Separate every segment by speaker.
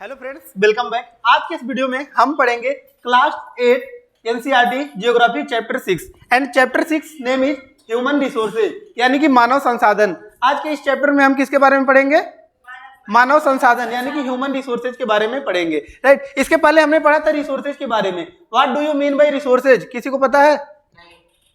Speaker 1: Hello friends, welcome back. आज के इस वीडियो में हम पढ़ेंगे class 8 NCERT geography chapter 6 and chapter 6 name is human resources, यानी कि मानव संसाधन। आज के इस चैप्टर में हम किसके बारे में पढ़ेंगे? मानव संसाधन यानी कि ह्यूमन रिसोर्सेज के बारे में पढ़ेंगे, राइट। इसके पहले हमने पढ़ा था रिसोर्सेज के बारे में। What do you mean by resources? किसी को पता है?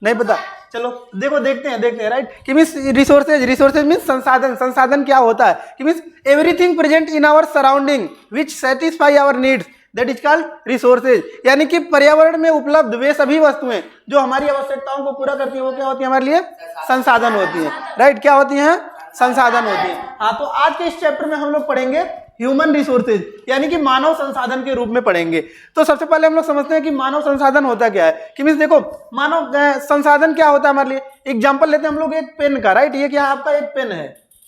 Speaker 1: नहीं पता? चलो देखते हैं राइट। कि मीन्स रिसोर्सेज मीन्स संसाधन। संसाधन क्या होता है? कि means everything present in our surrounding which satisfy our needs, that is called resources. यानी कि पर्यावरण में उपलब्ध वे सभी वस्तुएं जो हमारी आवश्यकताओं को पूरा करती है वो क्या होती है? हमारे लिए संसाधन होती है, राइट। क्या होती है? संसाधन होती है। हाँ, तो आज के इस चैप्टर में हम लोग पढ़ेंगे ह्यूमन रिसोर्सेज यानी कि मानव संसाधन के रूप में पढ़ेंगे। तो सबसे पहले हम लोग समझते हैं कि मानव संसाधन होता क्या है। कि मीन्स देखो, मानव संसाधन क्या होता है हमारे लिए। एग्जांपल लेते हैं हम लोग एक पेन का, राइट। ये क्या आपका एक पेन है,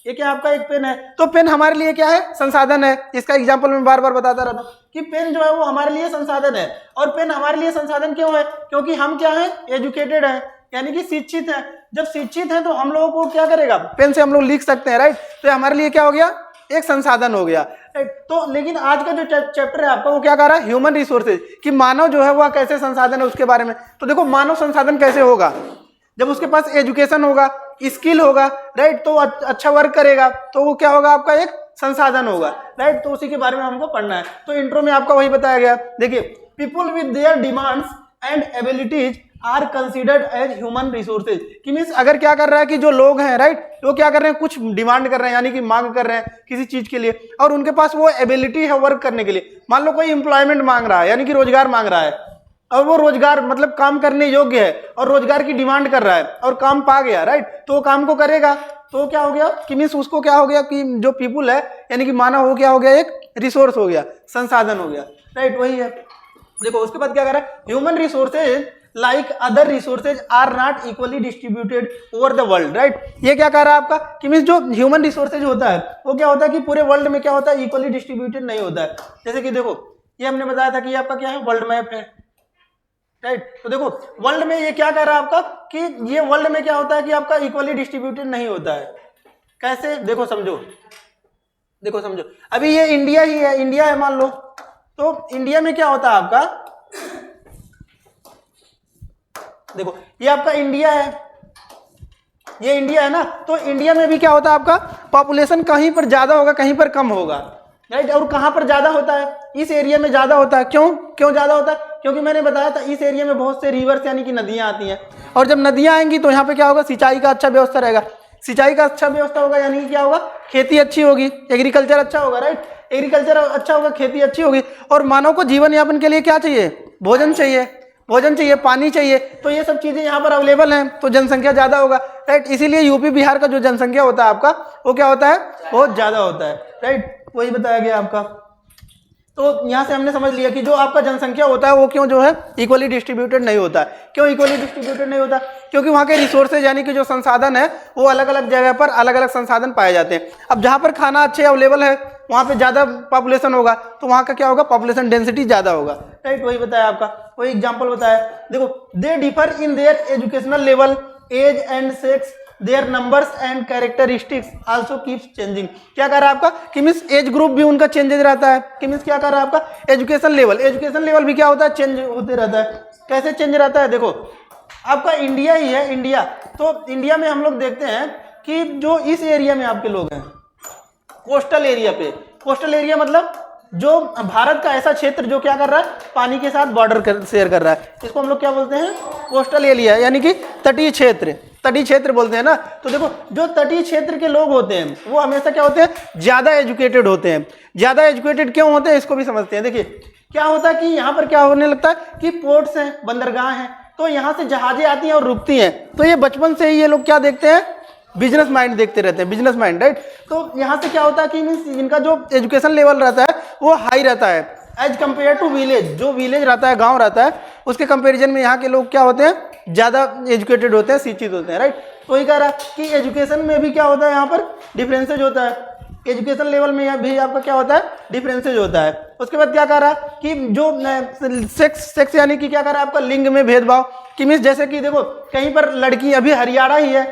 Speaker 1: ये क्या आपका एक पेन है। तो पेन हमारे लिए क्या है? संसाधन है। इसका एग्जांपल मैं बार बार बताता रहता हूँ कि पेन जो है वो हमारे लिए संसाधन है। और पेन हमारे लिए संसाधन क्यों है? क्योंकि हम क्या है? एजुकेटेड है, यानी कि शिक्षित है। जब शिक्षित है तो हम लोगों को क्या करेगा? पेन से हम लोग लिख सकते हैं, राइट। तो हमारे लिए क्या हो गया? एक संसाधन हो गया, राइट। तो लेकिन आज का जो चैप्टर है आपका वो क्या कर रहा है? ह्यूमन रिसोर्सेज, कि मानव जो है वह कैसे संसाधन है उसके बारे में। तो देखो, मानव संसाधन कैसे होगा? जब उसके पास एजुकेशन होगा, स्किल होगा, राइट, तो अच्छा वर्क करेगा, तो वो क्या होगा? आपका एक संसाधन होगा, राइट। तो उसी के बारे में हमको पढ़ना है। तो इंट्रो में आपका वही बताया गया। देखिए, people with their demands and abilities are considered as human resources. कि मीन्स अगर क्या कर रहा है कि जो लोग हैं, राइट, वो क्या कर रहे हैं? कुछ डिमांड कर रहे हैं, यानी कि मांग कर रहे हैं किसी चीज के लिए, और उनके पास वो एबिलिटी है वर्क करने के लिए। मान लो कोई एम्प्लॉयमेंट मांग रहा है, यानी कि रोजगार मांग रहा है, और वो रोजगार मतलब काम करने योग्य है और रोजगार की डिमांड कर रहा है और काम पा गया, राइट। तो वो काम को करेगा, तो क्या हो गया? कि मीन्स उसको क्या हो गया कि जो पीपुल है यानी कि मानव, वो क्या हो गया? एक रिसोर्स हो गया, संसाधन हो गया, राइट। वही है। देखो उसके बाद क्या कर रहा है? Human resources like other resources are not equally distributed over the world, right. ये क्या कह रहा है आपका? कि मीन्स जो ह्यूमन रिसोर्सेज होता है वो क्या होता है कि पूरे वर्ल्ड में क्या होता है? इक्वली डिस्ट्रीब्यूटेड नहीं होता है। जैसे कि देखो, ये हमने बताया था कि आपका क्या है? वर्ल्ड मैप है, राइट। तो देखो वर्ल्ड में ये क्या कह रहा है आपका कि ये वर्ल्ड में क्या होता है कि आपका इक्वली डिस्ट्रीब्यूटेड नहीं होता है। कैसे? देखो समझो, अभी ये इंडिया ही है, इंडिया है मान लो। तो इंडिया में क्या होता है आपका? देखो ये आपका इंडिया है, ये इंडिया है ना। तो इंडिया में भी क्या होता है आपका? पॉपुलेशन कहीं पर ज्यादा होगा, कहीं पर कम होगा, राइट। और कहां पर ज्यादा होता है? इस एरिया में ज्यादा होता है। क्यों ज्यादा होता है? क्योंकि मैंने बताया था इस एरिया में बहुत से रिवर्स यानी कि नदियां आती हैं, और जब नदियां आएंगी तो यहाँ पे क्या होगा? सिंचाई का अच्छा व्यवस्था रहेगा। सिंचाई का अच्छा व्यवस्था होगा यानी कि क्या होगा? खेती अच्छी होगी, एग्रीकल्चर अच्छा होगा, राइट। एग्रीकल्चर अच्छा होगा, खेती अच्छी होगी। और मानव को जीवन यापन के लिए क्या चाहिए? भोजन चाहिए, पानी चाहिए। तो ये सब चीजें यहाँ पर अवेलेबल हैं, तो जनसंख्या ज्यादा होगा, राइट। इसीलिए यूपी बिहार का जो जनसंख्या होता है आपका वो क्या होता है? बहुत ज्यादा होता है, राइट। वही बताया गया आपका। तो यहाँ से हमने समझ लिया कि जो आपका जनसंख्या होता है वो क्यों जो है इक्वली डिस्ट्रीब्यूटेड नहीं होता है। क्यों इक्वली डिस्ट्रीब्यूटेड नहीं होता? क्योंकि वहाँ के रिसोर्सेज यानी कि जो संसाधन है वो अलग अलग जगह पर अलग अलग संसाधन पाए जाते हैं। अब जहाँ पर खाना अच्छे अवेलेबल है वहाँ पे ज्यादा पॉपुलेशन होगा, तो वहाँ का क्या होगा? पॉपुलेशन डेंसिटी ज्यादा होगा, राइट। वही बताया आपका, वही एग्जाम्पल बताया। देखो, they differ in their educational level, age and sex, their numbers and characteristics also keeps changing. क्या कर रहा है आपका? कि मीन्स एज ग्रुप भी उनका चेंजेज रहता है। कि मीन्स क्या कर रहा है आपका? एजुकेशन लेवल भी क्या होता है? चेंज होते रहता है। कैसे चेंज रहता है? देखो आपका इंडिया ही है, इंडिया। तो इंडिया में हम लोग देखते हैं कि जो इस एरिया में आपके लोग हैं, कोस्टल एरिया मतलब जो भारत का ऐसा क्षेत्र जो क्या कर रहा है? पानी के साथ बॉर्डर शेयर कर रहा है, इसको हम लोग क्या बोलते हैं? कोस्टल एरिया, यानी कि तटीय क्षेत्र बोलते हैं ना। तो देखो जो तटीय क्षेत्र के लोग होते हैं वो हमेशा क्या होते हैं? ज्यादा एजुकेटेड होते हैं। ज्यादा एजुकेटेड क्यों होते हैं इसको भी समझते हैं। देखिए क्या होता है कि यहाँ पर क्या होने लगता है कि पोर्ट्स हैं, बंदरगाह हैं, तो यहाँ से जहाजें आती हैं और रुकती हैं। तो ये बचपन से ही ये लोग क्या देखते हैं? बिजनेस माइंड देखते रहते हैं, बिजनेस माइंड, राइट। तो यहाँ से क्या होता है कि इनका जो एजुकेशन लेवल रहता है वो हाई रहता है एज कम्पेयर टू विलेज। जो विलेज रहता है, गांव रहता है, उसके कंपैरिजन में यहाँ के लोग क्या होते हैं? ज्यादा एजुकेटेड होते हैं, शिक्षित होते हैं, राइट। तो वही कह रहा है कि एजुकेशन में भी क्या होता है? यहाँ पर डिफरेंसेज होता है। एजुकेशन लेवल में भी आपका क्या होता है? डिफरेंसेज होता है। उसके बाद क्या कह रहा है कि जो सेक्स यानी कि क्या कह रहा है आपका? लिंग में भेदभाव। कि मीन्स जैसे कि देखो कहीं पर लड़की, अभी हरियाणा ही है,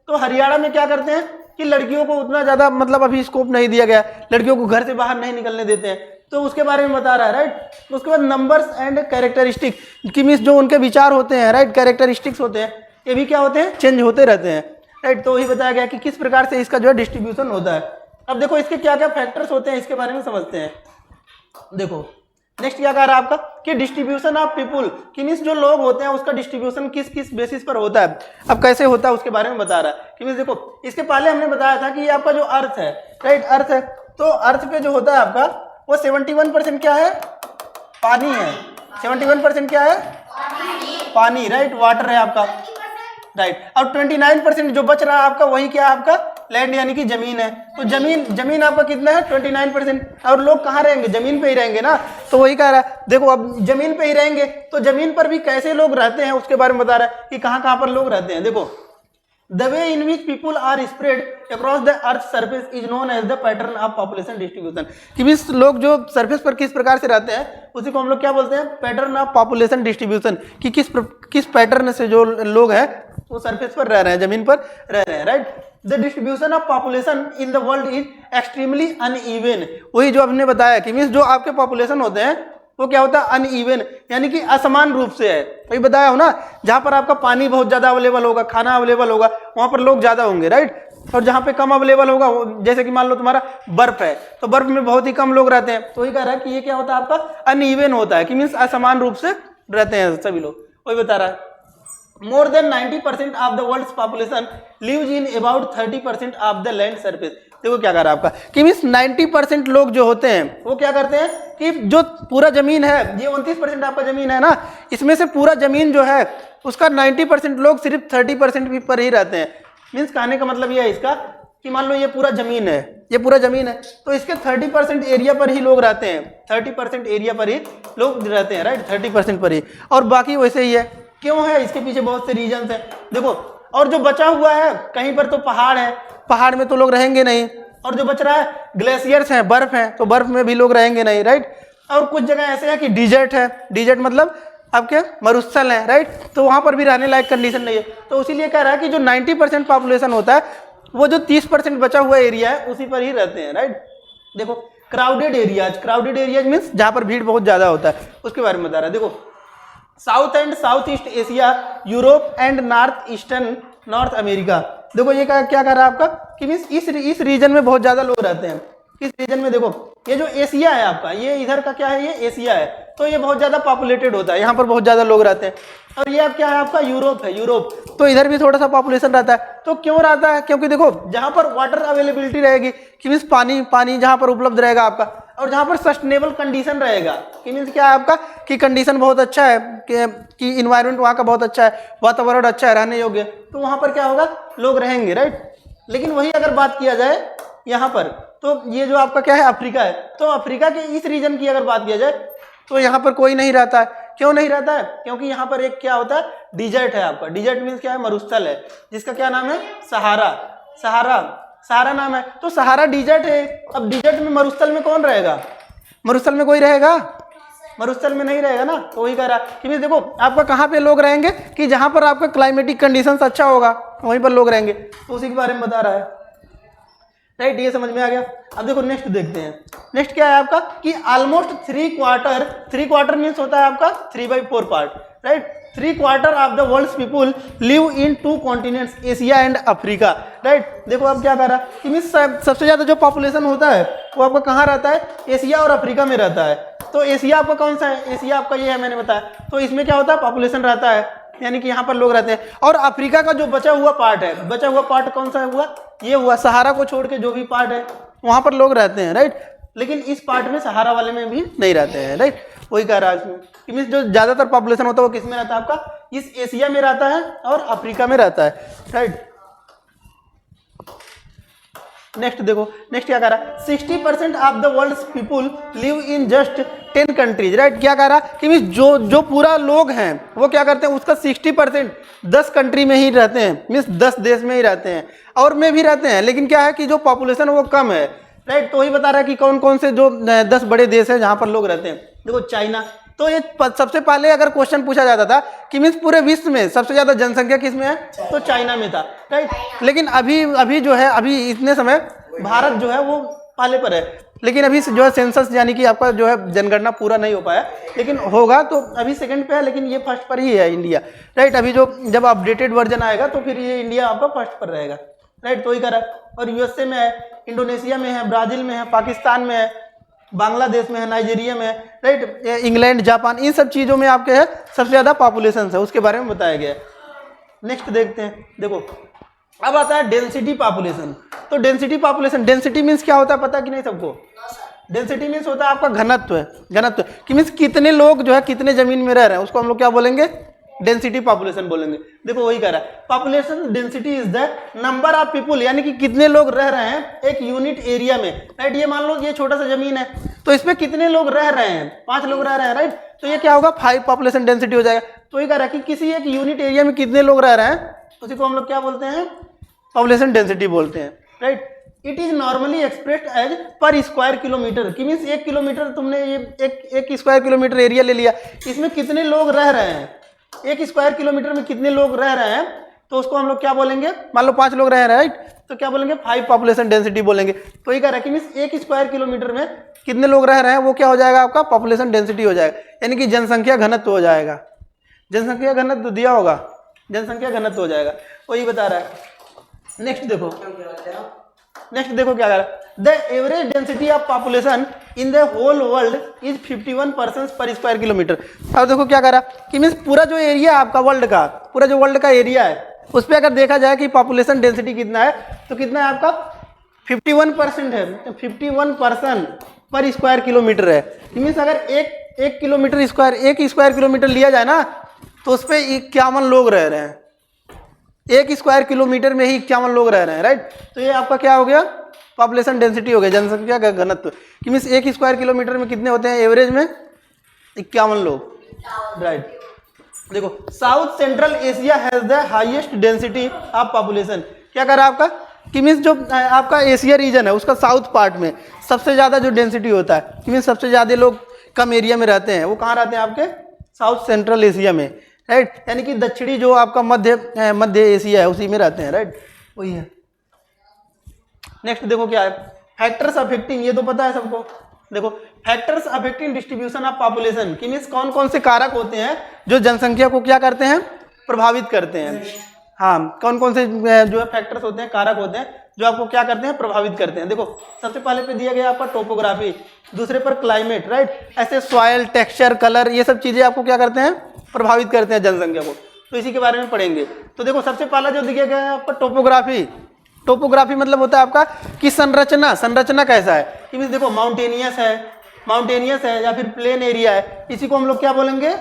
Speaker 1: तो हरियाणा में क्या करते हैं कि लड़कियों को उतना ज्यादा मतलब अभी स्कोप नहीं दिया गया, लड़कियों को घर से बाहर नहीं निकलने देते हैं। तो उसके बारे में बता रहा है, राइट। उसके बाद नंबर्स एंड कैरेक्टरिस्टिक कि मीन्स जो उनके विचार होते हैं, राइट, कैरेक्टरिस्टिक्स होते हैं, ये भी क्या होते हैं, चेंज होते रहते हैं, राइट। तो वही बताया गया कि किस प्रकार से इसका जो है डिस्ट्रीब्यूशन होता है। अब देखो इसके क्या क्या फैक्टर्स होते हैं, इसके बारे में समझते हैं। देखो नेक्स्ट क्या कह रहा है आपका कि डिस्ट्रीब्यूशन ऑफ पीपुल कि मीन्स जो लोग होते हैं उसका डिस्ट्रीब्यूशन किस किस बेसिस पर होता है। अब कैसे होता है उसके बारे में बता रहा है कि मीन्स देखो इसके पहले हमने बताया था कि ये आपका जो अर्थ है, राइट, अर्थ है, तो अर्थ पे जो होता है आपका वो 71% क्या है, पानी है। 71% क्या है, पानी, राइट, वाटर है आपका, राइट। और 29% जो बच रहा है आपका वही क्या है, आपका लैंड यानी कि जमीन है। तो जमीन आपका कितना है, 29%। और लोग कहाँ रहेंगे, जमीन पे ही रहेंगे ना। तो वही कह रहा है, देखो अब जमीन पे ही रहेंगे तो जमीन पर भी कैसे लोग रहते हैं उसके बारे में बता रहा है कि कहाँ कहाँ पर लोग रहते हैं। देखो the way in which people are spread across the earth surface is known as the pattern of population distribution कि मीन्स लोग जो सरफेस पर किस प्रकार से रहते हैं उसी को हम लोग क्या बोलते हैं, पैटर्न ऑफ पॉपुलेशन डिस्ट्रीब्यूशन कि किस पैटर्न से जो लोग हैं वो सरफेस पर रह रहे हैं, जमीन पर रह रहे हैं, right. The distribution of population in the world is extremely uneven. वही जो हमने बताया कि मीन्स जो आपके पॉपुलेशन होते हैं वो क्या होता है, अनइवन यानी कि असमान रूप से है। वही बताया हो ना, जहां पर आपका पानी बहुत ज्यादा अवेलेबल होगा, खाना अवेलेबल होगा, वहां पर लोग ज्यादा होंगे, राइट। और जहां पे कम अवेलेबल होगा, जैसे कि मान लो तुम्हारा बर्फ है तो बर्फ में बहुत ही कम लोग रहते हैं। तो वही कह रहा है कि ये क्या होता है, आपका अनइवन होता है कि मीन्स असमान रूप से रहते हैं सभी लोग। वही बता रहा है more than 90% of the world's population lives in about 30% of the land surface। देखो क्या कर रहा है आपका कि मीन्स 90% लोग जो होते हैं वो क्या करते हैं कि जो पूरा जमीन है, ये 29% आपका जमीन है ना, इसमें से पूरा जमीन जो है उसका 90% लोग सिर्फ 30% भी पर ही रहते हैं। मीन्स कहने का मतलब ये है इसका कि मान लो ये पूरा जमीन है, ये पूरा जमीन है तो इसके 30% एरिया पर ही लोग रहते हैं, 30% एरिया पर ही लोग रहते हैं, राइट, 30% पर ही। और बाकी वैसे ही है। क्यों है, इसके पीछे बहुत से रीजंस हैं। देखो और जो बचा हुआ है कहीं पर तो पहाड़ है, पहाड़ में तो लोग रहेंगे नहीं। और जो बच रहा है ग्लेशियर्स हैं, बर्फ है, तो बर्फ में भी लोग रहेंगे नहीं, राइट। और कुछ जगह ऐसे है कि डिजर्ट है, डिजर्ट मतलब आपके मरुस्थल है, राइट, तो वहां पर भी रहने लायक कंडीशन नहीं है। तो इसीलिए कह रहा है कि जो 90% पॉपुलेशन होता है वो जो 30% बचा हुआ एरिया है उसी पर ही रहते हैं, राइट। देखो क्राउडेड एरियाज मीन्स जहां पर भीड़ बहुत ज्यादा होता है उसके बारे में बता रहा है। देखो south and south east Asia, Europe and north America. देखो ये क्या कर रहा है आपका कि मीन्स इस रीजन में बहुत ज्यादा लोग रहते हैं। किस रीजन में, देखो ये जो एशिया है आपका, ये इधर का क्या है, ये एशिया है, तो ये बहुत ज्यादा पॉपुलेटेड होता है, यहाँ पर बहुत ज्यादा लोग रहते हैं। और ये अब क्या है आपका यूरोप है, यूरोप, तो इधर भी थोड़ा सा पॉपुलेशन रहता है। तो क्यों रहता है, क्योंकि देखो जहां पर वाटर अवेलेबिलिटी रहेगी कि मीन्स पानी जहां पर उपलब्ध रहेगा आपका, और जहां पर सस्टेनेबल कंडीशन रहेगा कि मीन्स क्या है आपका कि कंडीशन बहुत अच्छा है कि इन्वायरमेंट वहां का बहुत अच्छा है, वातावरण अच्छा है, रहने योग्य, तो वहां पर क्या होगा, लोग रहेंगे, राइट। लेकिन वही अगर बात किया जाए यहाँ पर, तो ये जो आपका क्या है अफ्रीका है, तो अफ्रीका के इस रीजन की अगर बात किया जाए तो यहाँ पर कोई नहीं रहता है। क्यों नहीं रहता है, क्योंकि यहाँ पर एक क्या होता है, डिजर्ट है आपका। डिजर्ट मीन्स क्या है, मरुस्थल है, जिसका क्या नाम है, सहारा नाम है। तो सहारा डिजर्ट है। अब डिजर्ट में मरुस्थल में कौन रहेगा, मरुस्थल में कोई रहेगा, मरुस्थल में नहीं रहेगा ना। तो वही कह रहा है कि देखो आपका कहाँ पे लोग रहेंगे कि जहां पर आपका क्लाइमेटिक कंडीशंस अच्छा होगा वहीं पर लोग रहेंगे। तो उसी के बारे में बता रहा है, राइट। ये समझ में आ गया। अब देखो नेक्स्ट देखते हैं। नेक्स्ट क्या है आपका कि ऑलमोस्ट 3/4 मीन्स होता है आपका 3/4 part, right. 3/4 of the world's people live in 2 continents, Asia and Africa, right. देखो अब क्या कर रहा है कि मीन्स सबसे ज्यादा जो पॉपुलेशन होता है वो आपका कहाँ रहता है, एशिया और अफ्रीका में रहता है। तो एशिया आपका कौन सा है, एशिया आपका ये है, मैंने बताया। तो इसमें क्या होता है, पॉपुलेशन रहता है, यानी कि यहाँ पर लोग रहते हैं। और अफ्रीका का जो बचा हुआ पार्ट है, बचा हुआ पार्ट कौन सा हुआ, ये हुआ सहारा को छोड़ के जो भी पार्ट है वहां पर लोग रहते हैं, राइट। लेकिन इस पार्ट में, सहारा वाले में भी नहीं रहते हैं, राइट। वही कह रहा है इसमें कि मीन्स जो ज्यादातर पॉपुलेशन होता है वो किस में रहता है आपका, इस एशिया में रहता है और अफ्रीका में रहता है, राइट। नेक्स्ट देखो, नेक्स्ट क्या कह रहा है, 60% of the world's people live in just 10 countries, right. क्या कह रहा है कि मीन्स जो पूरा लोग हैं वो क्या करते हैं, उसका 60% 10 कंट्री में ही रहते हैं, मीन्स 10 देश में ही रहते हैं, और में भी रहते हैं। लेकिन क्या है कि जो पॉपुलेशन है वो कम है, राइट। तो वही बता रहा है कि कौन कौन से जो 10 बड़े देश हैं जहां पर लोग रहते हैं। देखो चाइना, तो ये सबसे पहले अगर क्वेश्चन पूछा जाता था कि मीन्स पूरे विश्व में सबसे ज्यादा जनसंख्या किस में है, तो चाइना में था, राइट। लेकिन अभी जो है, अभी इतने समय भारत जो है वो पहले पर है, लेकिन अभी जो है सेंसस यानी कि आपका जो है जनगणना पूरा नहीं हो पाया, लेकिन होगा तो अभी सेकंड पे है, लेकिन ये फर्स्ट पर ही है इंडिया, राइट। अभी जो जब अपडेटेड वर्जन आएगा तो फिर ये इंडिया आपका फर्स्ट पर रहेगा, राइट। तो ही करा। और यूएसए में है, इंडोनेशिया में है, ब्राजील में है, पाकिस्तान में है, बांग्लादेश में है, नाइजीरिया में है, राइट, इंग्लैंड, जापान, इन सब चीज़ों में आपके है सबसे ज़्यादा पॉपुलेशन है, उसके बारे में बताया गया है। नेक्स्ट देखते हैं। देखो अब आता है डेंसिटी पॉपुलेशन। तो डेंसिटी पॉपुलेशन, डेंसिटी मीन्स क्या होता है पता कि नहीं सबको? डेंसिटी मीन्स होता है आपका घनत्व है, घनत्व कि मीन्स कितने लोग जो है कितने जमीन में रह रहे हैं, उसको हम लोग क्या बोलेंगे? डेंसिटी पॉपुलेशन बोलेंगे। देखो वही कह रहा है, population density is the number of people, यानी कि कितने लोग रह रहे हैं एक यूनिट एरिया में, राइट। ये मान लो ये छोटा सा जमीन है, तो इसमें कितने लोग रह रहे हैं? 5 लोग रह रहे हैं, राइट। तो ये क्या होगा? 5 पॉपुलेशन डेंसिटी हो जाएगा। तो ये कह रहा है कि किसी एक यूनिट एरिया में कितने लोग रह रहे हैं, उसी को हम लोग क्या बोलते हैं? पॉपुलेशन डेंसिटी बोलते हैं, right. It is normally expressed as per square kilometre, कि मीन्स 1 किलोमीटर तुमने ये एक स्क्वायर किलोमीटर एरिया ले लिया, इसमें कितने लोग रह रहे हैं, 1 स्क्वायर किलोमीटर में कितने लोग रह रहे हैं, तो उसको हम लोग क्या बोलेंगे? मान लो 5 लोग रह रहे हैं, राइट, तो क्या बोलेंगे? 5 पॉपुलेशन डेंसिटी बोलेंगे। तो ये कह रहा है कि मीन्स 1 स्क्वायर किलोमीटर में कितने लोग रह रहे हैं, वो क्या हो जाएगा? आपका पॉपुलेशन डेंसिटी हो जाएगा, यानी कि जनसंख्या घनत्व हो जाएगा। जनसंख्या घनत्व दिया होगा, जनसंख्या घनत्व हो जाएगा, वही बता रहा है। नेक्स्ट देखो, नेक्स्ट देखो क्या कह रहा है, the average density of population in the whole world is 51 person per square kilometre. अब देखो क्या कह रहा है कि मीन्स पूरा जो एरिया आपका वर्ल्ड का, पूरा जो वर्ल्ड का एरिया है, उस पर अगर देखा जाए कि पॉपुलेशन डेंसिटी कितना है, तो कितना है आपका? 51% है, 51 पर्सन पर स्क्वायर किलोमीटर है। मीन्स अगर एक किलोमीटर स्क्वायर, 1 स्क्वायर किलोमीटर लिया जाए ना, तो उस पर 51 लोग रह रहे हैं, 1 स्क्वायर किलोमीटर में ही 51 लोग रह रहे हैं, राइट। तो ये आपका क्या हो गया? पॉपुलेशन डेंसिटी हो गया, जनसंख्या का घनत्व, कि मीन्स 1 स्क्वायर किलोमीटर में कितने होते हैं एवरेज में? 51 लोग, राइट। देखो south central Asia has the highest density of population. क्या कर रहा है आपका? कि मीन्स जो आपका एशिया रीजन है उसका साउथ पार्ट में सबसे ज़्यादा जो डेंसिटी होता है, कि मीन्स सबसे ज़्यादा लोग कम एरिया में रहते हैं, वो कहाँ रहते हैं? आपके साउथ सेंट्रल एशिया में, राइट, यानी कि दक्षिणी जो आपका मध्य एशिया है उसी में रहते हैं, राइट, वही है। नेक्स्ट देखो क्या है, फैक्टर्स अफेक्टिंग, ये तो पता है सबको। देखो factors affecting distribution of population, कि मीन्स कौन कौन से कारक होते हैं जो जनसंख्या को क्या करते हैं? प्रभावित करते हैं। हाँ, कौन कौन से जो है फैक्टर्स होते हैं, कारक होते हैं जो आपको क्या करते हैं? प्रभावित करते हैं। देखो सबसे पहले पे दिया गया आपका टोपोग्राफी, दूसरे पर क्लाइमेट, राइट, ऐसे सॉइल, टेक्सचर, कलर, ये सब चीजें आपको क्या करते हैं? प्रभावित करते हैं जनसंख्या को। तो इसी के बारे में पढ़ेंगे। तो देखो सबसे पहला जो दिया गया है आपका टोपोग्राफी। टोपोग्राफी मतलब होता है आपका कि संरचना, संरचना कैसा है, कि मीन्स देखो माउंटेनियस है या फिर प्लेन एरिया है, इसी को हम लोग क्या बोलेंगे?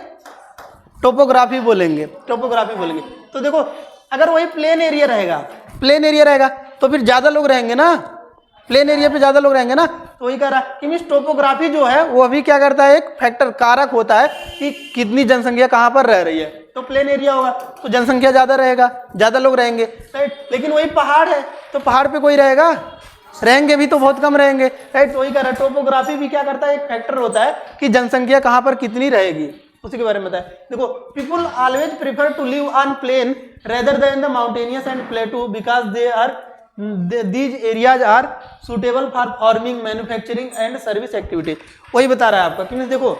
Speaker 1: टोपोग्राफी बोलेंगे, टोपोग्राफी बोलेंगे। तो देखो अगर वही प्लेन एरिया रहेगा तो फिर ज़्यादा लोग रहेंगे ना, प्लेन एरिया पे ज़्यादा लोग रहेंगे ना, तो वही कह रहा है कि मीन्स टोपोग्राफी जो है वो अभी क्या करता है? एक फैक्टर, कारक होता है कि कितनी जनसंख्या कहाँ पर रह रही है। तो प्लेन एरिया होगा तो जनसंख्या ज़्यादा रहेगा, ज़्यादा लोग रहेंगे, राइट। लेकिन वही पहाड़ है तो पहाड़ पे कोई रहेगा? रहेंगे भी तो बहुत कम रहेंगे, राइट। तो वही कह रहा है टोपोग्राफी भी क्या करता है? एक फैक्टर होता है कि जनसंख्या कहाँ पर कितनी रहेगी, उसी के बारे में बताया। देखो people always prefer to live on plain rather than the mountainous and plateau because they are these areas are suitable for farming, manufacturing and service activity। वही बता रहा है आपका कि देखो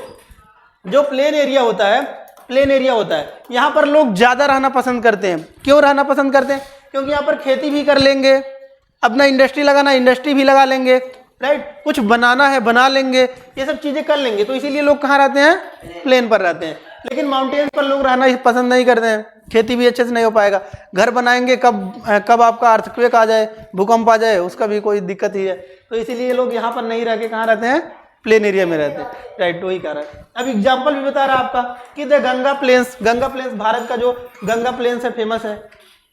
Speaker 1: जो प्लेन एरिया होता है, यहाँ पर लोग ज़्यादा रहना पसंद करते हैं। क्यों रहना पसंद करते हैं? क्योंकि यहाँ पर खेती भी कर लेंगे, अपना इंडस्ट्री लगाना इंडस्ट्री भी लगा लेंगे, राइट, कुछ बनाना है बना लेंगे, ये सब चीज़ें कर लेंगे। तो इसीलिए लोग कहाँ रहते हैं? प्लेन पर रहते हैं। लेकिन माउंटेन्स पर लोग रहना पसंद नहीं करते हैं, खेती भी अच्छे से नहीं हो पाएगा, घर बनाएंगे कब आपका अर्थक्वेक आ जाए, भूकंप आ जाए, उसका भी कोई दिक्कत ही है। तो इसीलिए लोग यहाँ पर नहीं रह के कहाँ रहते हैं? प्लेन एरिया में रहते हैं, राइट। वही कह रहा है। अब एग्जाम्पल भी बता रहा है आपका कि द गंगा प्लेन्स, भारत का जो गंगा प्लेन्स है फेमस है,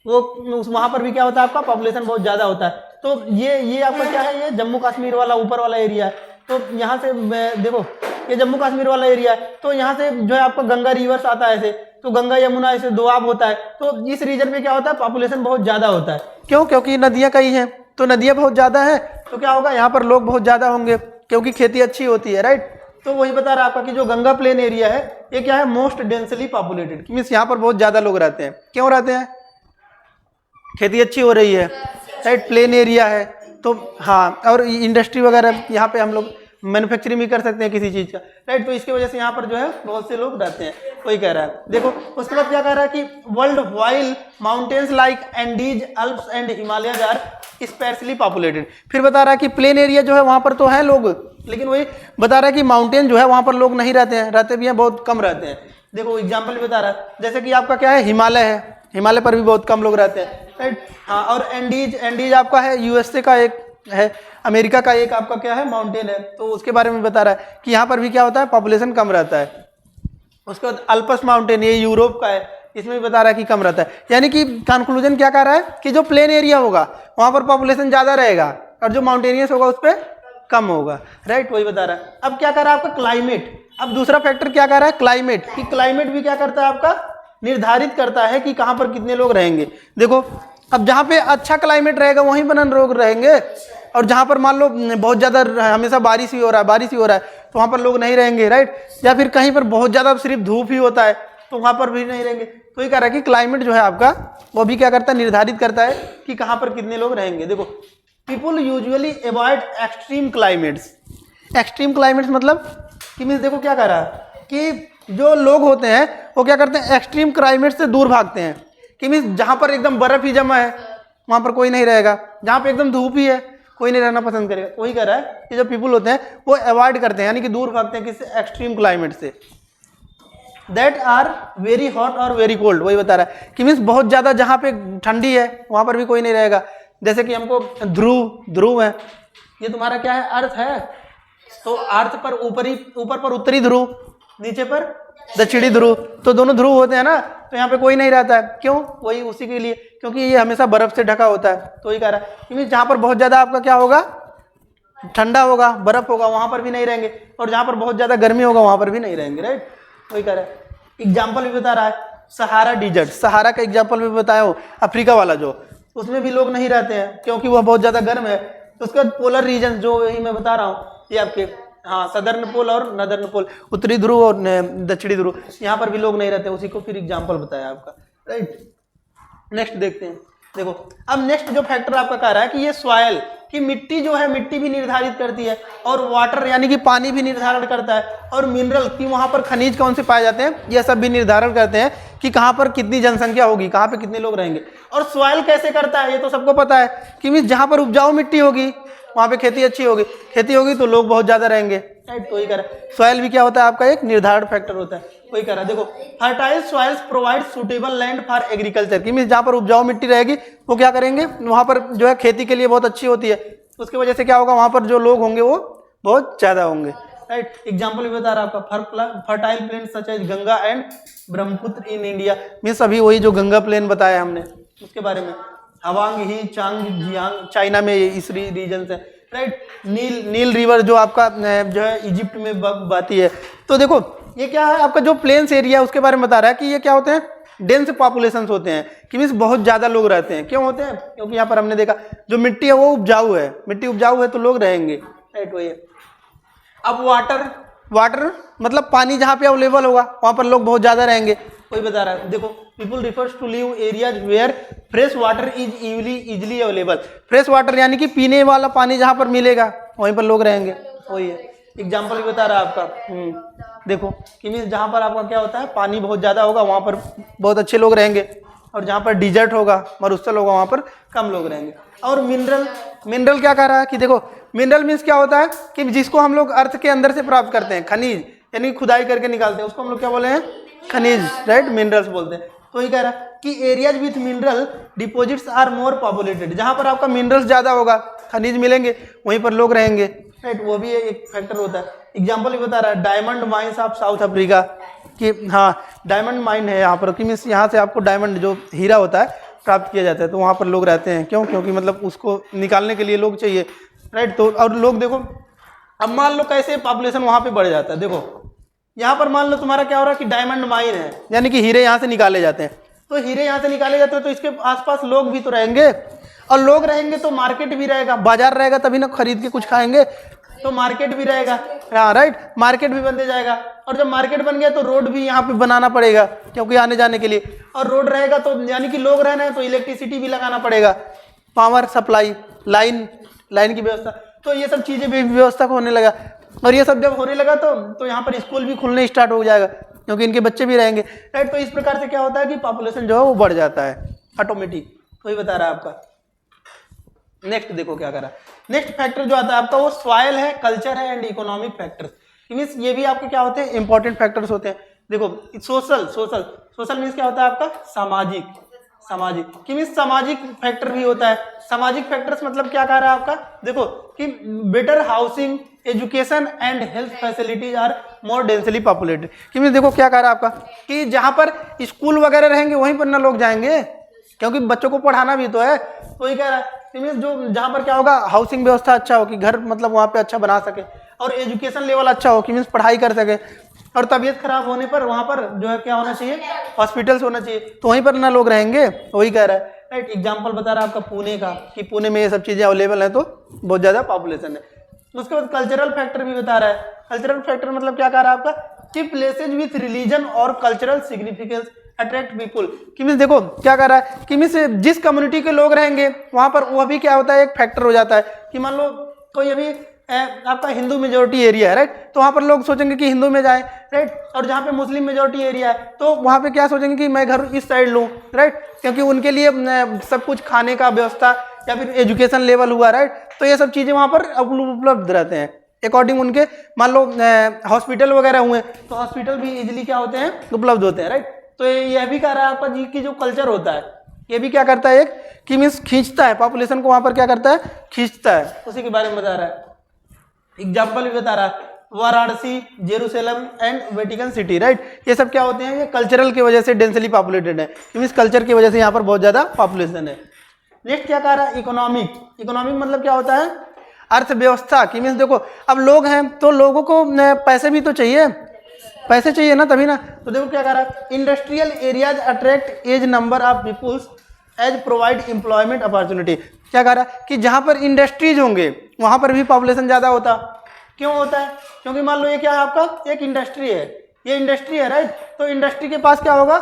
Speaker 1: वो वहाँ पर भी क्या होता है? आपका पॉपुलेशन बहुत ज़्यादा होता है। तो ये आपका क्या है? ये जम्मू कश्मीर वाला ऊपर वाला एरिया है। तो यहाँ से देखो ये जम्मू कश्मीर वाला एरिया है, तो यहाँ से जो है आपका गंगा रिवर्स आता है ऐसे, तो गंगा यमुना ऐसे दोआब होता है। तो इस रीजन में क्या होता है? पॉपुलेशन बहुत ज़्यादा होता है। क्यों? क्योंकि नदियाँ कई हैं, तो नदियाँ बहुत ज़्यादा है, तो क्या होगा? यहाँ पर लोग बहुत ज़्यादा होंगे क्योंकि खेती अच्छी होती है, राइट। तो वही बता रहा है आपका कि जो गंगा प्लेन एरिया है ये क्या है? मोस्ट डेंसली पॉपुलेटेड, मीन्स यहाँ पर बहुत ज़्यादा लोग रहते हैं। क्यों रहते हैं? खेती अच्छी हो रही है, राइट, प्लेन एरिया है, तो हाँ, और इंडस्ट्री वगैरह यहाँ पे हम लोग मैन्युफैक्चरिंग भी कर सकते हैं किसी चीज़ का, राइट। तो इसकी वजह से यहाँ पर जो है बहुत से लोग रहते हैं, वही कह रहा है। देखो उसके बाद क्या कह रहा है कि world while mountains like Andes, Alps and Himalayas are specially populated. फिर बता रहा है कि प्लेन एरिया जो है वहाँ पर तो है लोग, लेकिन वही बता रहा है कि माउंटेन जो है वहाँ पर लोग नहीं रहते हैं, रहते भी हैं बहुत कम रहते हैं। देखो एग्जाम्पल भी बता रहा है, जैसे कि आपका क्या है हिमालय है, हिमालय पर भी बहुत कम लोग रहते हैं, राइट। हाँ, और एंडीज, एंडीज आपका है यूएसए का एक है, अमेरिका का एक आपका क्या है माउंटेन है, तो उसके बारे में बता रहा है कि यहाँ पर भी क्या होता है पॉपुलेशन कम रहता है। उसके बाद अल्पस माउंटेन ये यूरोप का है, इसमें भी बता रहा है कि कम रहता है। यानी कि कंक्लूजन क्या कह रहा है कि जो प्लेन एरिया होगा वहाँ पर पॉपुलेशन ज़्यादा रहेगा और जो माउंटेनियस होगा उस पर कम होगा, राइट। वही बता रहा है। अब क्या कर रहा है आपका क्लाइमेट, अब दूसरा फैक्टर क्या कर रहा है क्लाइमेट, कि क्लाइमेट भी क्या करता है आपका निर्धारित करता है कि कहाँ पर कितने लोग रहेंगे। देखो अब जहाँ पे अच्छा क्लाइमेट रहेगा वहीं पर लोग रहेंगे, और जहाँ पर मान लो बहुत ज़्यादा हमेशा बारिश ही हो रहा है, बारिश ही हो रहा है, तो वहाँ पर लोग नहीं रहेंगे, राइट। या फिर कहीं पर बहुत ज़्यादा सिर्फ धूप ही होता है तो वहाँ पर भी नहीं रहेंगे। तो ये कह रहा है कि क्लाइमेट जो है आपका वो भी क्या करता है निर्धारित करता है कि कहाँ पर कितने लोग रहेंगे। देखो people usually avoid extreme climates, extreme climates मतलब कि मीन्स देखो क्या कह रहा है कि जो लोग होते हैं वो क्या करते हैं एक्सट्रीम क्लाइमेट से दूर भागते हैं, कि मीन्स जहाँ पर एकदम बर्फ़ ही जमा है वहाँ पर कोई नहीं रहेगा, जहाँ पे एकदम धूप ही है कोई नहीं रहना पसंद करेगा। वही कह रहा है कि जो पीपल होते हैं वो अवॉइड करते हैं, यानी कि दूर भागते हैं किससे एक्सट्रीम क्लाइमेट से। दैट आर वेरी हॉट और वेरी कोल्ड, वही बता रहा है कि मीन्स बहुत ज़्यादा जहाँ पे ठंडी है वहाँ पर भी कोई नहीं रहेगा। जैसे कि हमको ध्रुव है, ये तुम्हारा क्या है अर्थ है, तो अर्थ पर ऊपर पर उत्तरी ध्रुव, नीचे पर दक्षिणी ध्रुव, तो दोनों ध्रुव होते हैं ना, तो यहाँ पे कोई नहीं रहता है। क्यों? वही उसी के लिए, क्योंकि ये हमेशा बर्फ से ढका होता है। तो ये कह रहा है कि जहाँ पर बहुत ज़्यादा आपका क्या होगा ठंडा होगा, बर्फ होगा, वहाँ पर भी नहीं रहेंगे, और जहाँ पर बहुत ज़्यादा गर्मी होगा वहाँ पर भी नहीं रहेंगे, राइट। वही कह रहा है। एग्जाम्पल भी बता रहा है, सहारा डिजर्ट, सहारा का एग्जाम्पल भी बताया हो, अफ्रीका वाला जो, उसमें भी लोग नहीं रहते हैं क्योंकि वह बहुत ज़्यादा गर्म है। तो उसके बाद पोलर रीजन जो यही मैं बता रहा हूँ, ये आपके हाँ सदर्न पोल और नदर्न पोल, उत्तरी ध्रुव और दक्षिणी ध्रुव, यहाँ पर भी लोग नहीं रहते, उसी को फिर एग्जाम्पल बताया आपका, राइट। नेक्स्ट देखते हैं। देखो अब नेक्स्ट जो फैक्टर आपका कह रहा है कि ये सॉयल कि मिट्टी जो है, मिट्टी भी निर्धारित करती है, और वाटर यानी कि पानी भी निर्धारण करता है, और मिनरल कि वहाँ पर खनिज कौन से पाए जाते हैं, ये सब भी निर्धारण करते हैं कि कहाँ पर कितनी जनसंख्या होगी, कहाँ पे कितने लोग रहेंगे। और सॉयल कैसे करता है ये तो सबको पता है कि मीन्स जहाँ पर उपजाऊ मिट्टी होगी वहाँ पे खेती अच्छी होगी, खेती होगी तो लोग बहुत ज़्यादा रहेंगे, राइट। तो वही कह रहा है सॉयल भी क्या होता है आपका एक निर्धारण फैक्टर होता है। वही कह रहा है। देखो fertile soils provide suitable land for agriculture की मीन्स जहाँ पर उपजाऊ मिट्टी रहेगी वो क्या करेंगे वहाँ पर जो है खेती के लिए बहुत अच्छी होती है, उसकी वजह से क्या होगा वहाँ पर जो लोग होंगे वो बहुत ज़्यादा होंगे, राइट। एग्जाम्पल भी बता रहा है आपका fertile plain such as Ganga and Brahmaputra in India, means अभी वही जो गंगा प्लेन बताया हमने उसके बारे में। हवांग ही चांग जियांग चाइना में इस रीजन से, राइट। नील रिवर जो आपका जो है इजिप्ट में बहती है। तो देखो ये क्या है आपका जो प्लेन्स एरिया उसके बारे में बता रहा है कि ये क्या होते हैं डेंस पॉपुलेशंस होते हैं, कि मीन्स बहुत ज़्यादा लोग रहते हैं। क्यों होते हैं? क्योंकि यहाँ पर हमने देखा जो मिट्टी है वो उपजाऊ है, मिट्टी उपजाऊ है तो लोग रहेंगे, राइट। वही है। अब वाटर मतलब पानी जहाँ पे अवेलेबल होगा वहाँ पर लोग बहुत ज़्यादा रहेंगे, वही बता रहा है। देखो people refers to live areas where fresh water is easily available, fresh water यानी कि पीने वाला पानी जहाँ पर मिलेगा वहीं पर लोग रहेंगे, वही है। एग्जाम्पल भी बता रहा है आपका, देखो कि मीन्स जहाँ पर आपका क्या होता है पानी बहुत ज़्यादा होगा वहाँ पर बहुत अच्छे लोग रहेंगे, और जहाँ पर डिजर्ट होगा मरुस्थल होगा वहाँ पर कम लोग रहेंगे। और मिनरल क्या कह रहा है कि देखो मिनरल मीन्स क्या होता है कि जिसको हम लोग अर्थ के अंदर से प्राप्त करते हैं, खनिज यानी खुदाई करके निकालते हैं, उसको हम लोग क्या बोले हैं खनिज, राइट, मिनरल्स बोलते हैं। तो ये कह रहा है कि areas with mineral deposits are more populated, जहाँ पर आपका मिनरल्स ज़्यादा होगा खनिज मिलेंगे वहीं पर लोग रहेंगे, राइट। वो भी एक फैक्टर होता है। एग्जाम्पल भी बता रहा है diamond mines of south Africa, कि हाँ डायमंड माइन है यहाँ पर, कि मीन्स यहाँ से आपको डायमंड जो हीरा होता है प्राप्त किया जाता है, तो वहाँ पर लोग रहते हैं। क्यों? क्योंकि मतलब उसको निकालने के लिए लोग चाहिए, राइट। तो और लोग देखो अब मान लो कैसे पॉपुलेशन वहाँ पे बढ़ जाता है। देखो यहाँ पर मान लो तुम्हारा क्या हो रहा है कि डायमंड माइन है, यानी कि हीरे यहाँ से निकाले जाते हैं, तो हीरे यहाँ से निकाले जाते हैं तो इसके आसपास लोग भी तो रहेंगे, और लोग रहेंगे तो मार्केट भी रहेगा, बाजार रहेगा तभी ना खरीद के कुछ खाएंगे, तो मार्केट भी रहेगा, हाँ राइट, मार्केट भी बनते जाएगा। और जब मार्केट बन गया तो रोड भी यहाँ पे बनाना पड़ेगा क्योंकि आने जाने के लिए, और रोड रहेगा तो यानी कि लोग रहना है तो इलेक्ट्रिसिटी भी लगाना पड़ेगा, पावर सप्लाई लाइन लाइन की व्यवस्था, तो ये सब चीज़ें भी व्यवस्था को होने लगा। और ये सब जब होने लगा तो यहाँ पर स्कूल भी खुलने स्टार्ट हो जाएगा, क्योंकि इनके बच्चे भी रहेंगे, राइट। तो इस प्रकार से क्या होता है कि पॉपुलेशन जो है वो बढ़ जाता है ऑटोमेटिक। वही बता रहा है आपका। नेक्स्ट देखो क्या करा, नेक्स्ट फैक्टर जो आता है आपका वो सॉइल है, कल्चर है एंड इकोनॉमिक फैक्टर्स। मीन्स ये भी आपके क्या होते हैं, इंपॉर्टेंट फैक्टर्स होते हैं। देखो सोशल सोशल सोशल मीन्स क्या होता है आपका, सामाजिक, सामाजिक कि मीन्स सामाजिक फैक्टर भी होता है। सामाजिक फैक्टर्स मतलब क्या कह रहा है आपका, देखो कि better housing, education and health facilities are more densely populated. कि मीन्स देखो क्या कह रहा है आपका कि जहाँ पर स्कूल वगैरह रहेंगे वहीं पर ना लोग जाएंगे, क्योंकि बच्चों को पढ़ाना भी तो है। तो ये कह रहा है मीन्स जो जहाँ पर क्या होगा, हाउसिंग व्यवस्था अच्छा हो कि घर मतलब वहाँ पे अच्छा बना सके, और एजुकेशन लेवल अच्छा हो कि मीन्स पढ़ाई कर सके, और तबीयत खराब होने पर वहाँ पर जो है क्या होना चाहिए, हॉस्पिटल्स होना चाहिए, तो वहीं पर ना लोग रहेंगे। वही कह रहा है, राइट। एग्जाम्पल बता रहा है आपका पुणे का कि पुणे में ये सब चीज़ें अवेलेबल हैं, तो बहुत ज़्यादा पॉपुलेशन है। उसके बाद कल्चरल फैक्टर भी बता रहा है। कल्चरल फैक्टर मतलब क्या कह रहा है आपका कि प्लेसेज विथ रिलीजन और कल्चरल सिग्निफिकेंस अट्रैक्ट पीपुल। कि मीन्स देखो क्या कर रहा है कि मीन्स जिस कम्युनिटी के लोग रहेंगे वहाँ पर वो भी क्या होता है, एक फैक्टर हो जाता है कि मान लो कोई अभी आपका हिंदू मेजोरिटी एरिया है, राइट, तो वहाँ पर लोग सोचेंगे कि हिंदू में जाए, राइट। और जहाँ पे मुस्लिम मेजोरिटी एरिया है तो वहाँ पे क्या सोचेंगे कि मैं घर इस साइड लूँ, राइट, क्योंकि उनके लिए सब कुछ खाने का व्यवस्था या फिर एजुकेशन लेवल हुआ, राइट, तो ये सब चीज़ें वहाँ पर उपलब्ध रहते हैं अकॉर्डिंग उनके। मान लो हॉस्पिटल वगैरह हुए तो हॉस्पिटल भी इजिली क्या होते हैं, उपलब्ध होते हैं, राइट। तो यह भी कह रहा है आपका जी की जो कल्चर होता है ये भी क्या करता है, एक कि मीन्स खींचता है पॉपुलेशन को, वहाँ पर क्या करता है, खींचता है। उसी के बारे में बता रहा है, एग्जाम्पल भी बता रहा है, Varanasi, Jerusalem and Vatican city, right. ये सब क्या होते हैं, ये कल्चरल की वजह से डेंसली पॉपुलेटेड है, मीन्स कल्चर की वजह से यहाँ पर बहुत ज़्यादा पॉपुलेशन है। नेक्स्ट क्या कह रहा है, इकोनॉमिक। इकोनॉमिक मतलब क्या होता है, अर्थव्यवस्था। कि मीन्स देखो अब लोग हैं तो लोगों को पैसे भी तो चाहिए, पैसे चाहिए ना, तभी ना। तो देखो क्या कह रहा है, industrial areas attract as number of peoples as provide employment opportunity. क्या कह रहा है कि जहाँ पर इंडस्ट्रीज होंगे वहाँ पर भी पॉपुलेशन ज़्यादा होता। क्यों होता है, क्योंकि मान लो ये क्या है आपका, एक इंडस्ट्री है, ये इंडस्ट्री है, राइट, तो इंडस्ट्री के पास क्या होगा,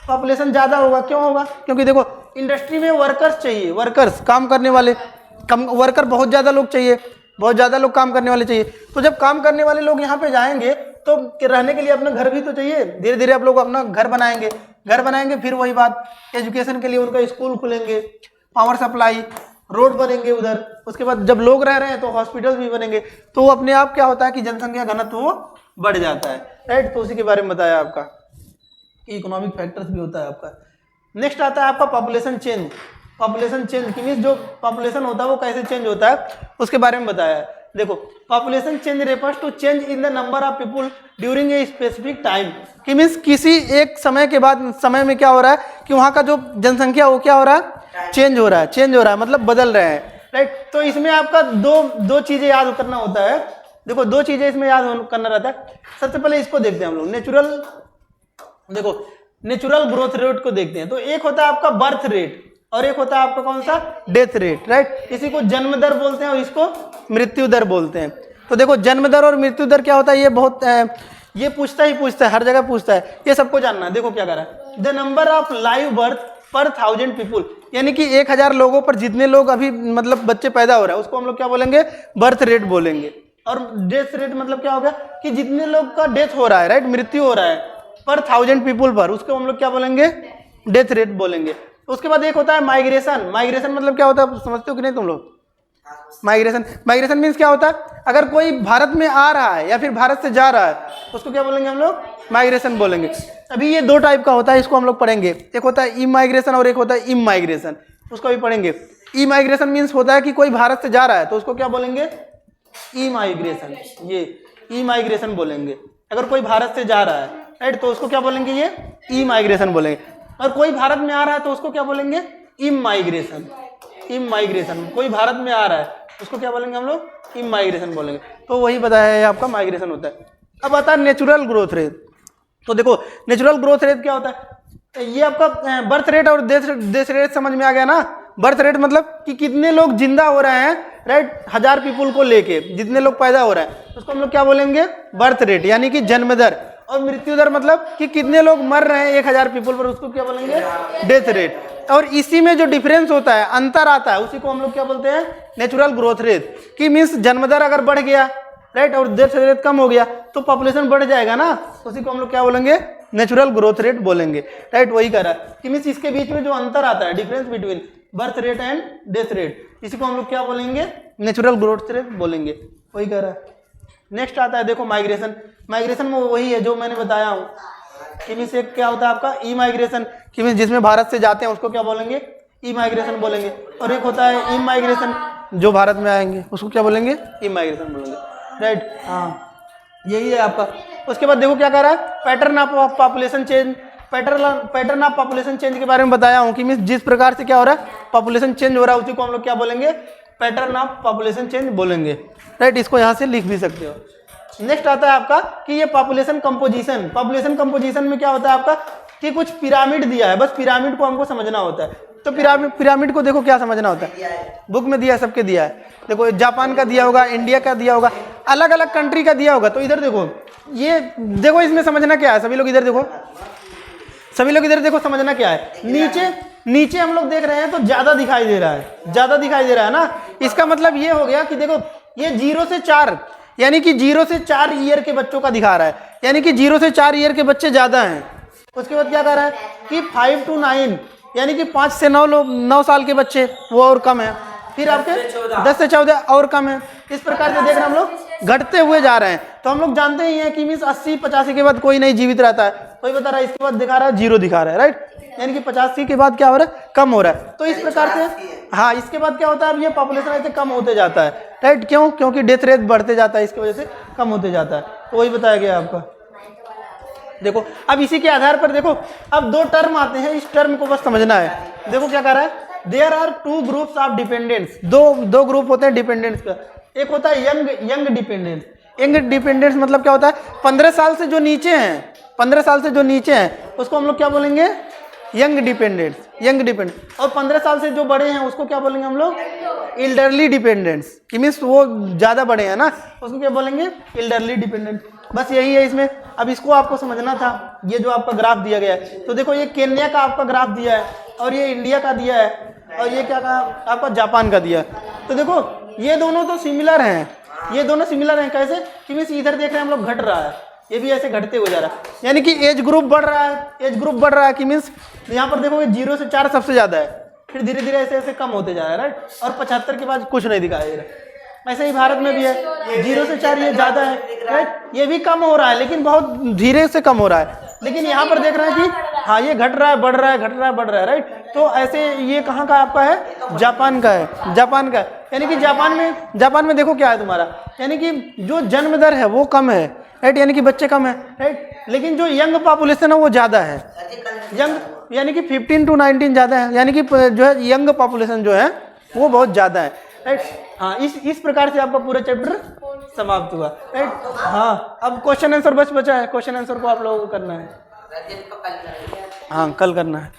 Speaker 1: पॉपुलेशन ज़्यादा होगा। क्यों होगा, क्योंकि देखो इंडस्ट्री में वर्कर्स चाहिए, वर्कर्स काम करने वाले, वर्कर बहुत ज़्यादा लोग चाहिए, बहुत ज़्यादा लोग काम करने वाले चाहिए। तो जब काम करने वाले लोग यहाँ पे जाएंगे तो रहने के लिए अपना घर भी तो चाहिए, धीरे धीरे आप लोग अपना घर बनाएंगे, घर बनाएंगे, फिर वही बात एजुकेशन के लिए उनका स्कूल खुलेंगे, पावर सप्लाई, रोड बनेंगे उधर, उसके बाद जब लोग रह रहे हैं तो हॉस्पिटल भी बनेंगे, तो वो अपने आप क्या होता है कि जनसंख्या घनत्व वो बढ़ जाता है, राइट। तो उसी के बारे में बताया आपका कि इकोनॉमिक फैक्टर्स भी होता है आपका। नेक्स्ट आता है आपका पॉपुलेशन चेंज। पॉपुलेशन चेंज की मीन्स जो पॉपुलेशन होता है वो कैसे चेंज होता है उसके बारे में बताया है। देखो population change refers to change in the number of people during a specific time. कि मीन्स किसी एक समय के बाद समय में क्या हो रहा है कि वहाँ का जो जनसंख्या वो क्या हो रहा है, चेंज हो रहा है, चेंज हो रहा है मतलब बदल रहे हैं, राइट। तो इसमें आपका दो चीज़ें याद करना होता है। देखो दो चीज़ें इसमें याद करना रहता है। सबसे पहले इसको देखते हैं हम लोग, नेचुरल, देखो नेचुरल ग्रोथ रेट को देखते हैं। तो एक होता है आपका बर्थ रेट और एक होता है आपका कौन सा, डेथ रेट, राइट। इसी को जन्म दर बोलते हैं और इसको मृत्यु दर बोलते हैं। तो देखो जन्म दर और मृत्यु दर क्या होता है, ये बहुत ये पूछता है, हर जगह पूछता है, ये सबको जानना है। देखो क्या कर रहा है, the number of live birth पर 1000 पीपुल, यानी कि 1000 लोगों पर जितने लोग अभी मतलब बच्चे पैदा हो रहा है उसको हम लोग क्या बोलेंगे, बर्थ रेट बोलेंगे। और डेथ रेट मतलब क्या होगा कि जितने लोग का डेथ हो रहा है, राइट, मृत्यु हो रहा है पर 1000 पीपुल पर, उसको हम लोग क्या बोलेंगे, डेथ रेट बोलेंगे। उसके बाद एक होता है माइग्रेशन। माइग्रेशन मतलब क्या होता है, समझते हो कि नहीं तुम लोग, माइग्रेशन मीन्स क्या होता है, अगर कोई भारत में आ रहा है या फिर भारत से जा रहा है उसको क्या बोलेंगे हम लोग, माइग्रेशन बोलेंगे। अभी ये दो टाइप का होता है, इसको हम लोग पढ़ेंगे, एक होता है ई माइग्रेशन और एक होता है इम माइग्रेशन, उसको भी पढ़ेंगे। ई माइग्रेशन मीन्स होता है कि कोई भारत से जा रहा है तो उसको क्या बोलेंगे, ई माइग्रेशन, ये ई माइग्रेशन बोलेंगे। अगर कोई भारत से जा रहा है, राइट, तो उसको क्या बोलेंगे, ये ई माइग्रेशन बोलेंगे। और कोई भारत में आ रहा है तो उसको क्या बोलेंगे, इम माइग्रेशन, इम माइग्रेशन। कोई भारत में आ रहा है उसको क्या बोलेंगे हम लोग, इम माइग्रेशन बोलेंगे। तो वही बताया है आपका माइग्रेशन होता है। अब आता है नेचुरल ग्रोथ रेट। तो देखो नेचुरल ग्रोथ रेट क्या होता है, ये आपका बर्थ रेट और डेथ रेट समझ में आ गया ना। बर्थ रेट मतलब कि कितने लोग जिंदा हो रहे हैं, राइट, 1000 पीपुल को लेके जितने लोग पैदा हो रहे हैं उसको हम लोग क्या बोलेंगे, बर्थ रेट, यानी कि जन्म दर। और मृत्यु दर मतलब कि कितने लोग मर रहे हैं 1000 पीपल पर, उसको क्या बोलेंगे? Death rate. और इसी में जो डिफरेंस होता है, अंतर आता है, उसी को हम लोग क्या बोलते हैं? Natural growth rate. कि मीन्स जन्म दर अगर बढ़ गया, राइट, और डेथ रेट कम हो गया तो पॉपुलेशन बढ़ जाएगा ना, उसी को हम लोग क्या बोलेंगे? नेचुरल ग्रोथ रेट बोलेंगे, राइट। वही कह रहा है कि मीन्स इसके बीच में जो अंतर आता है, difference between birth rate and death rate, इसी को हम लोग क्या बोलेंगे? नेचुरल ग्रोथ रेट बोलेंगे। वही कह रहा है। नेक्स्ट आता है देखो माइग्रेशन। माइग्रेशन में वही है जो मैंने बताया हूँ कि मीन्स एक क्या होता है आपका ई माइग्रेशन, कि मीन्स जिसमें भारत से जाते हैं उसको क्या बोलेंगे? ई माइग्रेशन बोलेंगे। और एक होता है ई माइग्रेशन, जो भारत में आएंगे उसको क्या बोलेंगे? ई माइग्रेशन बोलेंगे, राइट। हाँ, यही है आपका। उसके बाद देखो क्या कह रहा है? Pattern of population change. Pattern of population change के बारे में बताया हूँ कि मीन्स जिस प्रकार से क्या हो रहा है, पॉपुलेशन चेंज हो रहा है, उसी को हम लोग क्या बोलेंगे? पैटर्न ऑफ पॉपुलेशन चेंज बोलेंगे, राइट। इसको यहाँ से लिख भी सकते हो। नेक्स्ट आता है आपका कि ये पॉपुलेशन कंपोजिशन। पॉपुलेशन कंपोजिशन में क्या होता है आपका कि कुछ पिरामिड दिया है, बस पिरामिड को हमको समझना होता है। तो पिरामिड को देखो क्या समझना होता है, बुक में दिया है, सबके दिया है। देखो जापान का दिया होगा, इंडिया का दिया होगा, अलग अलग कंट्री का दिया होगा। तो इधर देखो, ये देखो इसमें समझना क्या है, सभी लोग इधर देखो, सभी लोग इधर देखो, समझना क्या है। नीचे हम लोग देख रहे हैं तो ज्यादा दिखाई दे रहा है, ज्यादा दिखाई दे रहा है ना। इसका मतलब ये हो गया कि देखो ये 0 से 4, यानी कि 0 से 4 ईयर के बच्चों का दिखा रहा है, यानी कि 0 से 4 ईयर के बच्चे ज्यादा हैं। उसके बाद क्या कर रहा है कि 5 to 9, यानी कि 5 से 9 साल के बच्चे वो और कम है। फिर आपके 10 से 14 और कम है। इस प्रकार से देख रहे हैं हम लोग घटते हुए जा रहे हैं। तो हम लोग जानते ही हैं कि मीन्स 80-85 के बाद कोई नहीं जीवित रहता है। कोई बता रहा है इसके बाद दिखा रहा है 0 दिखा रहा है, राइट, यानी कि 85 के बाद क्या हो रहा है? कम हो रहा है। तो इस प्रकार से हाँ, इसके बाद क्या होता है? अब ये पॉपुलेशन ऐसे कम होते जाता है, राइट। क्यों? क्योंकि डेथ रेट बढ़ते जाता है, इसकी वजह से कम होते जाता है। तो वही बताया गया आपका। देखो अब इसी के आधार पर देखो अब 2 टर्म आते हैं, इस टर्म को बस समझना है। देखो क्या कह रहा है? There are 2 groups of dependents. दो ग्रुप होते हैं डिपेंडेंट्स का। एक होता है यंग डिपेंडेंस। यंग डिपेंडेंस मतलब क्या होता है? 15 साल से जो नीचे हैं, 15 साल से जो नीचे हैं उसको हम लोग क्या बोलेंगे? Young dependents, young dependent. और 15 साल से जो बड़े हैं उसको क्या बोलेंगे हम लोग? Elderly dependents. कि मीन्स वो ज्यादा बड़े हैं ना, उसको क्या बोलेंगे? Elderly dependent. बस यही है इसमें। अब इसको आपको समझना था। ये जो आपका ग्राफ दिया गया है, तो देखो ये केन्या का आपका ग्राफ दिया है, और ये इंडिया का दिया है, और ये क्या कहा आपका? जापान का दिया है। तो देखो ये दोनों तो सिमिलर हैं, ये दोनों सिमिलर हैं। कैसे? कि मीन्स इधर देख रहे हैं हम लोग घट रहा है, ये भी ऐसे घटते हुए जा रहा है, यानी कि एज ग्रुप बढ़ रहा है, एज ग्रुप बढ़ रहा है। कि मीन्स यहाँ पर देखोगे 0 से 4 सबसे ज्यादा है, फिर धीरे धीरे ऐसे ऐसे कम होते जा रहा है, राइट। और 75 के बाद कुछ नहीं दिखाई दे रहा। ऐसे ही भारत में भी है, 0 से 4 ये ज्यादा है, राइट। ये भी कम हो रहा है लेकिन बहुत धीरे से कम हो रहा है। लेकिन यहाँ पर देख रहे हैं कि हाँ ये घट रहा है, बढ़ रहा है, घट रहा है, बढ़ रहा है, राइट। तो ऐसे ये कहाँ का आपका है? जापान का है, जापान का। यानी कि जापान में देखो क्या है तुम्हारा, यानी कि जो जन्म दर है वो कम है, राइट, यानी कि बच्चे कम है, राइट। लेकिन जो यंग पॉपुलेशन है वो ज्यादा है, यंग यानी कि 15 to 19 ज्यादा है, यानी कि जो है यंग पॉपुलेशन जो है वो बहुत ज्यादा है, राइट। हाँ, इस प्रकार से आपका पूरा चैप्टर समाप्त हुआ, राइट। हाँ, अब क्वेश्चन आंसर बचा है। क्वेश्चन आंसर को आप लोगों को करना है, हाँ कल करना है।